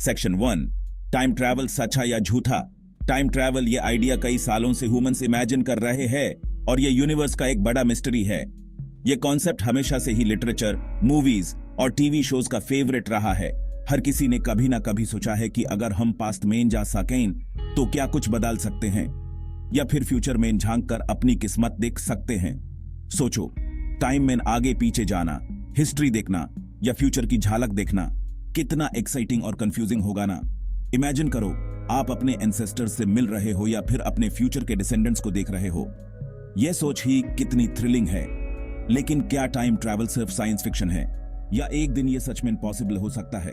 Section 1, time travel सच्चा या झूठा। टाइम ट्रैवल ये आइडिया कई सालों से ह्यूमंस इमेजिन कर रहे हैं और ये यूनिवर्स का एक बड़ा मिस्ट्री है। ये कॉन्सेप्ट हमेशा से ही लिटरेचर, मूवीज और टीवी शोज का फेवरेट रहा है। हर किसी ने कभी ना कभी सोचा है कि अगर हम पास्ट में जा सकें तो क्या कुछ बदल सकते हैं, या फिर फ्यूचर में झांक कर अपनी किस्मत देख सकते हैं। सोचो, टाइम में आगे पीछे जाना, हिस्ट्री देखना या फ्यूचर की झलक देखना कितना एक्साइटिंग और कंफ्यूजिंग होगा ना। इमेजिन करो, आप अपने एंसेस्टर्स से मिल रहे हो या फिर अपने फ्यूचर के डिसेंडेंट्स को देख रहे हो। यह सोच ही कितनी थ्रिलिंग है। लेकिन क्या टाइम ट्रैवल सिर्फ साइंस फिक्शन है, या एक दिन यह सच में पॉसिबल हो सकता है?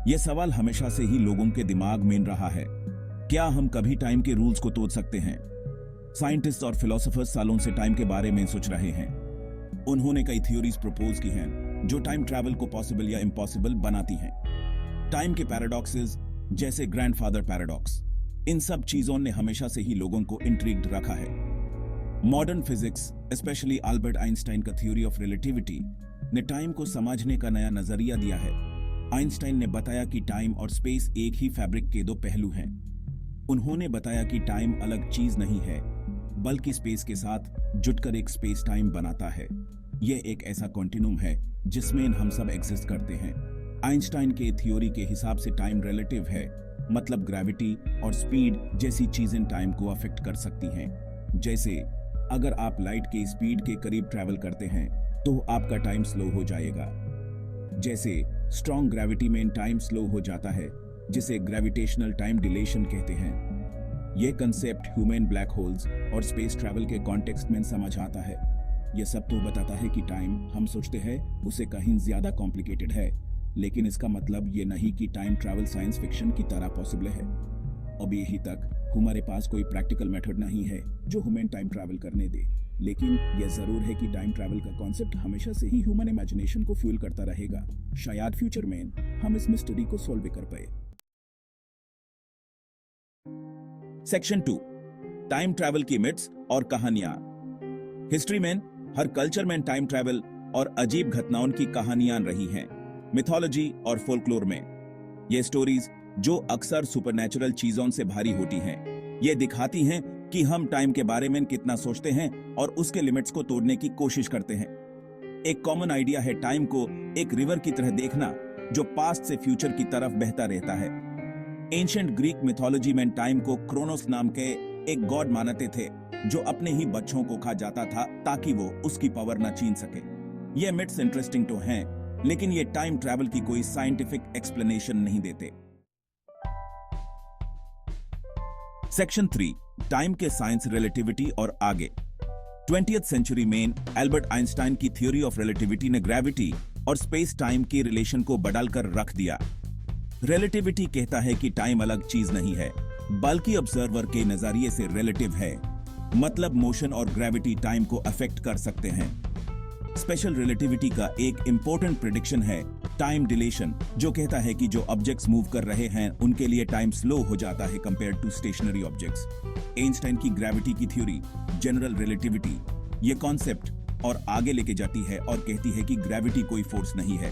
यह सवाल हमेशा से ही लोगों के दिमाग में रहा है। क्या हम कभी टाइम के रूल्स को तोड़ सकते हैं? साइंटिस्ट और फिलोसोफर्स सालों से टाइम के बारे में सोच रहे हैं। उन्होंने कई थ्योरीज प्रपोज की हैं जो टाइम ट्रैवल को पॉसिबल या इम्पॉसिबल बनाती हैं। टाइम के पैराडॉक्सेस जैसे ग्रैंडफादर पैराडॉक्स, इन सब चीजों ने हमेशा से ही लोगों को इंट्रिग्ड रखा है। Modern physics, specially Albert Einstein का थ्योरी ऑफ रिलेटिविटी ने टाइम को समझने का नया नजरिया दिया है। आइंस्टाइन ने बताया कि टाइम और स्पेस एक ही फैब्रिक के दो पहलू हैं। उन्होंने बताया कि टाइम अलग चीज नहीं है, बल्कि स्पेस के साथ जुटकर एक स्पेस टाइम बनाता है। यह एक ऐसा कॉन्टिन्यूम है जिसमें हम सब एग्जिस्ट करते हैं। आइंस्टाइन के थ्योरी के हिसाब से टाइम रिलेटिव है, मतलब ग्रेविटी और स्पीड जैसी चीजें टाइम को अफेक्ट कर सकती हैं। जैसे अगर आप लाइट के स्पीड के करीब ट्रैवल करते हैं तो आपका टाइम स्लो हो जाएगा। जैसे स्ट्रॉन्ग ग्रेविटी में टाइम स्लो हो जाता है, जिसे ग्रेविटेशनल टाइम डिलेशन कहते हैं। यह कंसेप्ट ह्यूमन ब्लैक होल्स और स्पेस ट्रैवल के कॉन्टेक्स्ट में समझ आता है। यह सब तो बताता है कि टाइम हम सोचते हैं उसे कहीं ज्यादा कॉम्प्लिकेटेड है, लेकिन इसका मतलब यह नहीं कि टाइम ट्रैवल साइंस फिक्शन की तरह पॉसिबल है। अभी यही तक हमारे पास कोई प्रैक्टिकल मेथड नहीं है जो हमें टाइम ट्रैवल करने दे, लेकिन यह जरूर है कि टाइम ट्रैवल का कॉन्सेप्ट हमेशा से ही ह्यूमन इमेजिनेशन को फ्यूल करता रहेगा। शायद फ्यूचर में हम इस मिस्ट्री को सॉल्व कर पाए। सेक्शन 2, टाइम ट्रैवल की मिथ्स और कहानियां। हिस्ट्री में हर कल्चर में टाइम ट्रैवल और अजीब घटनाओं की कहानियां रही हैं। मिथोलॉजी और फोल्कलोर में ये स्टोरीज, जो अक्सर सुपरनैचुरल चीजों से भारी होती हैं, ये दिखाती हैं कि हम टाइम के बारे में कितना सोचते हैं और उसके लिमिट्स को तोड़ने की कोशिश करते हैं। एक कॉमन आइडिया है टाइम को एक रिवर की तरह देखना जो पास्ट से फ्यूचर की तरफ बहता रहता है। एंशिएंट ग्रीक मिथोलॉजी में टाइम को क्रोनोस नाम के एक गॉड मानते थे जो अपने ही बच्चों को खा जाता था ताकि वो उसकी पावर न छीन सके। ये मिथ्स इंटरेस्टिंग तो हैं, लेकिन ये टाइम ट्रैवल की कोई साइंटिफिक एक्सप्लेनेशन नहीं देते। सेक्शन 3, टाइम के साइंस, रिलेटिविटी और आगे। 20th सेंचुरी में एल्बर्ट आइंस्टाइन की थ्योरी ऑफ रिलेटिविटी ने ग्रेविटी और स्पेस टाइम की रिलेशन को बदलकर रख दिया। रिलेटिविटी कहता है कि टाइम अलग चीज नहीं है, बल्कि ऑब्जर्वर के नजरिए से रिलेटिव है, मतलब मोशन और ग्रेविटी टाइम को अफेक्ट कर सकते हैं। स्पेशल रिलेटिविटी का एक इंपॉर्टेंट प्रेडिक्शन है टाइम डिलेशन, जो कहता है कि जो ऑब्जेक्ट्स मूव कर रहे हैं उनके लिए टाइम स्लो हो जाता है compare to stationary objects. Einstein की ग्रेविटी की थ्योरी, जनरल रिलेटिविटी, ये कॉन्सेप्ट और आगे लेके जाती है और कहती है कि ग्रेविटी कोई फोर्स नहीं है,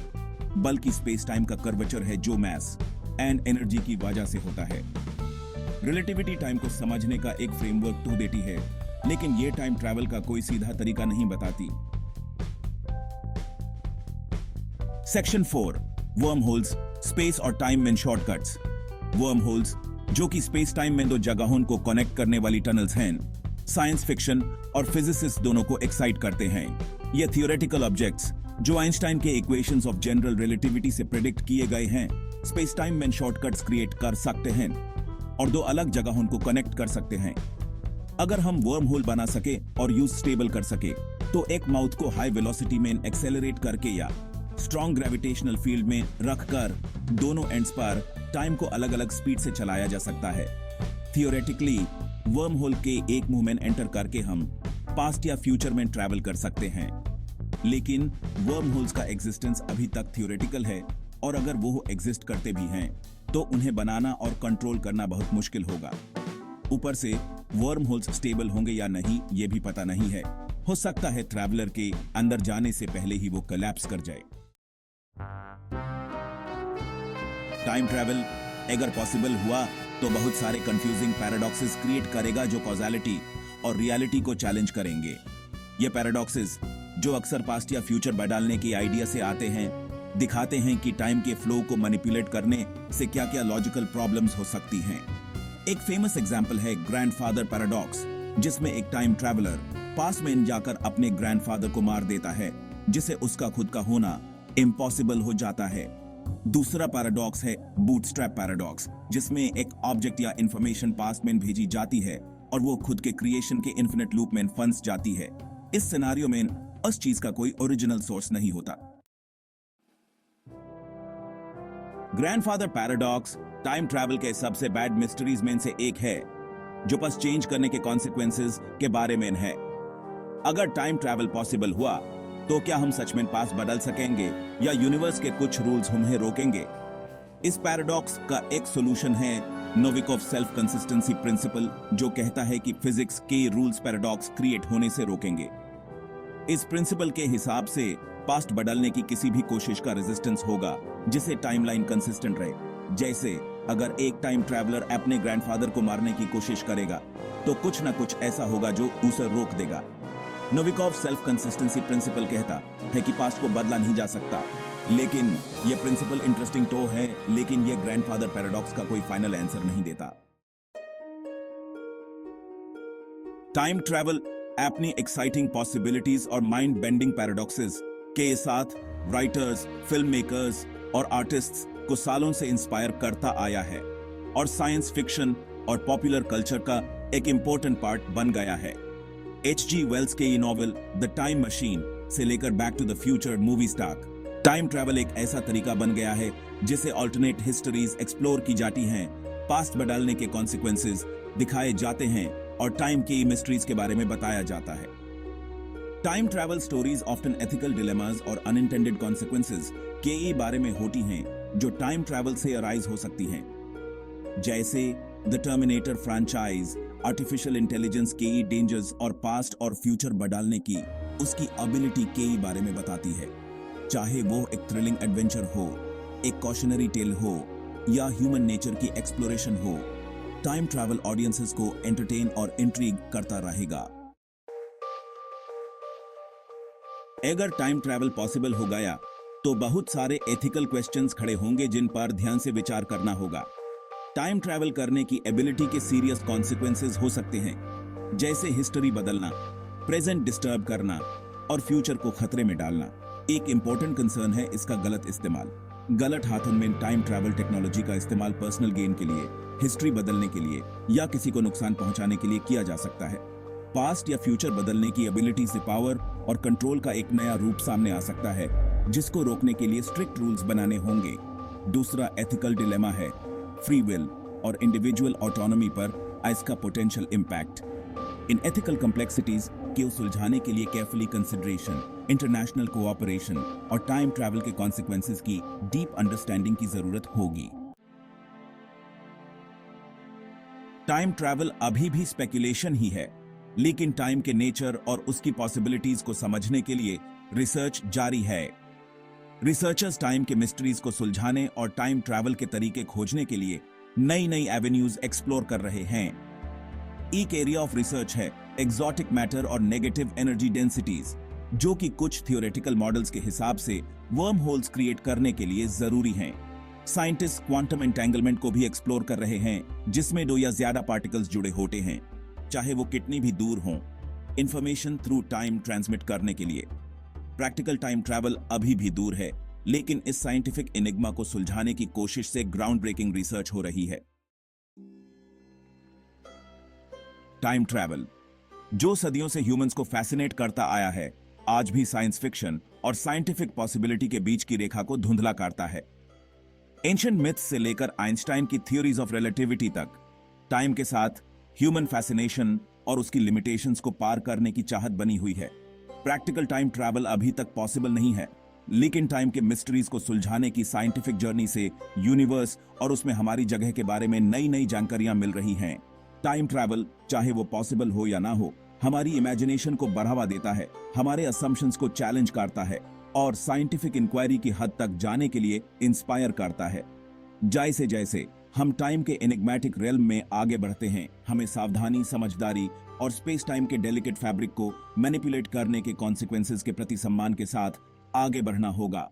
बल्कि स्पेस टाइम का कर्वेचर है जो मैस एंड एनर्जी की वजह से होता है। रिलेटिविटी टाइम को समझने का एक फ्रेमवर्क तो देती है, लेकिन ये टाइम ट्रैवल का कोई सीधा तरीका नहीं बताती। सेक्शन 4, वर्म होल्स, स्पेस और टाइम में शॉर्टकट्स। वर्म होल्स, जो कि स्पेस टाइम में दो जगहों को कनेक्ट करने वाली टनल्स हैं, साइंस फिक्शन और फिजिसिस्ट दोनों को एक्साइट करते हैं। ये थियोरेटिकल ऑब्जेक्ट्स जो आइंस्टाइन के इक्वेशंस ऑफ जनरल रिलेटिविटी से प्रेडिक्ट किए गए हैं, स्पेस टाइम में शॉर्टकट्स क्रिएट कर सकते हैं और दो अलग जगहों को कनेक्ट कर सकते हैं। अगर हम वर्म होल बना सके और यूज स्टेबल कर सके, तो एक माउथ को हाई वेलोसिटी में एक्सेलरेट करके या स्ट्रॉन्ग ग्रेविटेशनल फील्ड में रखकर दोनों एंड्स पर टाइम को अलग अलग स्पीड से चलाया जा सकता है। थियोरेटिकली वर्म होल के एक मुंह में एंटर करके हम पास्ट या फ्यूचर में ट्रैवल कर सकते हैं, लेकिन वर्म होल्स का एग्जिस्टेंस अभी तक थियोरेटिकल है और अगर वो एग्जिस्ट करते भी हैं तो उन्हें बनाना और कंट्रोल करना बहुत मुश्किल होगा। ऊपर से वर्म होल्स स्टेबल होंगे या नहीं ये भी पता नहीं है। हो सकता है ट्रैवलर के अंदर जाने से पहले ही वो कोलैप्स कर जाए। टाइम ट्रैवल अगर पॉसिबल हुआ तो बहुत सारे कंफ्यूजिंग पैराडॉक्सेस क्रिएट करेगा जो कॉजालिटी और रियलिटी को चैलेंज करेंगे। ये पैराडॉक्सेस जो अक्सर पास्ट या फ्यूचर बदलने की आइडिया से आते हैं, दिखाते हैं कि टाइम के फ्लो को मैनिपुलेट करने से क्या क्या लॉजिकल प्रॉब्लम्स हो सकती हैं। एक फेमस एग्जांपल है ग्रैंडफादर पैराडॉक्स, जिसमें एक टाइम ट्रैवलर पास्ट में जाकर अपने ग्रैंडफादर को मार देता है, जिसे उसका खुद का होना इम्पॉसिबल हो जाता है। दूसरा पैराडॉक्स है बूटस्ट्रैप पैराडॉक्स, जिसमें एक ऑब्जेक्ट या इंफॉर्मेशन पास्ट में भेजी जाती है और वो खुद के क्रिएशन के इन्फिनिट लूप में फंस जाती है। इस सिनेरियो में उस चीज का कोई ओरिजिनल सोर्स नहीं होता। ग्रैंडफादर पैराडॉक्स टाइम ट्रैवल के सबसे बैड मिस्ट्रीज में से एक है, जो बस चेंज करने के कॉन्सिक्वेंसेस के बारे में है। अगर टाइम ट्रैवल पॉसिबल हुआ तो क्या हम सच में पास्ट बदल सकेंगे या यूनिवर्स के कुछ रूल्स हमें रोकेंगे? इस पैराडॉक्स का एक सॉल्यूशन है नोविकोव सेल्फ कंसिस्टेंसी प्रिंसिपल, जो कहता है कि फिजिक्स के रूल्स पैराडॉक्स क्रिएट होने से रोकेंगे। इस प्रिंसिपल के हिसाब से पास्ट बदलने की किसी भी कोशिश का रेजिस्टेंस होगा जिसे टाइमलाइन कंसिस्टेंट रहे। जैसे अगर एक टाइम ट्रैवलर अपने ग्रैंडफादर को मारने की कोशिश करेगा तो कुछ ना कुछ ऐसा होगा जो उसे रोक देगा। नोविकोव सेल्फ कंसिस्टेंसी प्रिंसिपल कहता है कि पास्ट को बदला नहीं जा सकता, लेकिन यह प्रिंसिपल इंटरेस्टिंग तो है, लेकिन यह ग्रैंडफादर पैराडॉक्स का कोई फाइनल आंसर नहीं देता। टाइम ट्रैवल अपनी एक्साइटिंग पॉसिबिलिटीज और माइंड बेंडिंग पैराडॉक्सेस के साथ राइटर्स, फिल्म मेकर्स और आर्टिस्ट्स को सालों से इंस्पायर करता आया है और साइंस फिक्शन और पॉपुलर कल्चर का एक इंपॉर्टेंट पार्ट बन गया है। H.G. वेल्स के ये नॉवेल द टाइम मशीन से लेकर back to the future movies तक टाइम ट्रैवल एक ऐसा तरीका बन गया है जिसे अल्टरनेट हिस्टरीज एक्सप्लोर की जाती हैं, पास्ट बदलने के कॉन्सिक्वेंसेस दिखाए जाते हैं और टाइम की मिस्ट्रीज के बारे में बताया जाता है। Time travel stories often ethical dilemmas और अनइंटेंडेड कॉन्सिक्वेंसेस के बारे में होती हैं जो टाइम ट्रैवल से अराइज हो सकती हैं, जैसे the terminator franchise artificial intelligence के डेंजर्स और पास्ट और फ्यूचर बदलने की उसकी एबिलिटी के बारे में बताती है। चाहे वो एक थ्रिलिंग एडवेंचर हो, एक कॉशनरी टेल हो या ह्यूमन नेचर की एक्सप्लोरेशन हो, टाइम ट्रैवल ऑडियंसेस को एंटरटेन और इंट्रीग करता रहेगा। अगर टाइम ट्रैवल पॉसिबल हो गया तो बहुत सारे एथिकल क्वेश्चंस खड़े होंगे जिन पर ध्यान से विचार करना होगा। टाइम ट्रैवल करने की एबिलिटी के सीरियस कॉन्सिक्वेंसेस हो सकते हैं, जैसे हिस्ट्री बदलना, प्रेजेंट डिस्टर्ब करना और फ्यूचर को खतरे में डालना। एक इंपॉर्टेंट कंसर्न है इसका गलत इस्तेमाल। गलत हाथों में टाइम ट्रैवल टेक्नोलॉजी का इस्तेमाल पर्सनल गेन के लिए, हिस्ट्री बदलने के लिए या किसी को नुकसान पहुंचाने के लिए किया जा सकता है। पास्ट या फ्यूचर बदलने की एबिलिटी से पावर और कंट्रोल का एक नया रूप सामने आ सकता है, जिसको रोकने के लिए स्ट्रिक्ट रूल्स बनाने होंगे। दूसरा एथिकल डिलेमा है फ्री विल और इंडिविजुअल ऑटोनॉमी पर इसका पोटेंशियल इंपैक्ट। इन एथिकल कॉम्प्लेक्सिटीज को सुलझाने के लिए केयरफुली कंसिडरेशन, इंटरनेशनल कोऑपरेशन और टाइम ट्रैवल के कॉन्सिक्वेंसेस की डीप अंडरस्टैंडिंग की जरूरत होगी। टाइम ट्रैवल अभी भी स्पेकुलेशन ही है, लेकिन टाइम के नेचर और उसकी पॉसिबिलिटीज को समझने के लिए रिसर्च जारी है। रिसर्चर्स टाइम के मिस्ट्रीज को सुलझाने और टाइम ट्रैवल के तरीके खोजने के लिए नई नई एवेन्यूज एक्सप्लोर कर रहे हैं। एक एरिया ऑफ रिसर्च है एक्सोटिक मैटर और नेगेटिव एनर्जी डेंसिटीज, जो कि कुछ थियोरेटिकल मॉडल्स के हिसाब से वर्म होल्स क्रिएट करने के लिए जरूरी हैं। साइंटिस्ट क्वांटम एंटेंगलमेंट को भी एक्सप्लोर कर रहे हैं, जिसमें दो या ज्यादा पार्टिकल्स जुड़े होते हैं, चाहे वो कितनी भी दूर हों, इंफॉर्मेशन थ्रू टाइम ट्रांसमिट करने के लिए। प्रैक्टिकल टाइम ट्रैवल अभी भी दूर है, लेकिन इस साइंटिफिक एनिग्मा को सुलझाने की कोशिश से ग्राउंड ब्रेकिंग रिसर्च हो रही है। टाइम ट्रैवल, जो सदियों से ह्यूमंस को फैसिनेट करता आया है, आज भी साइंस फिक्शन और साइंटिफिक पॉसिबिलिटी के बीच की रेखा को धुंधला करता है। एंशिएंट मिथ्स से लेकर आइंस्टाइन की थ्योरीज ऑफ रिलेटिविटी तक, टाइम के साथ ह्यूमन फैसिनेशन और उसकी लिमिटेशंस को पार करने की चाहत बनी हुई है। प्रैक्टिकल टाइम ट्रैवल अभी तक पॉसिबल नहीं है, लेकिन टाइम के मिस्ट्रीज को सुलझाने की साइंटिफिक जर्नी से यूनिवर्स और उसमें हमारी जगह के बारे में नई नई जानकारियां मिल रही हैं। टाइम ट्रैवल, चाहे वो पॉसिबल हो या ना हो, हमारी इमेजिनेशन को बढ़ावा देता है, हमारे असम्पशंस को चैलेंज करता है और साइंटिफिक इंक्वायरी की हद तक जाने के लिए इंस्पायर करता है। जैसे जैसे हम टाइम के एनिग्मेटिक रेल्म में आगे बढ़ते हैं, हमें सावधानी, समझदारी और स्पेस टाइम के डेलिकेट फैब्रिक को मैनिपुलेट करने के कॉन्सिक्वेंसेस के प्रति सम्मान के साथ आगे बढ़ना होगा।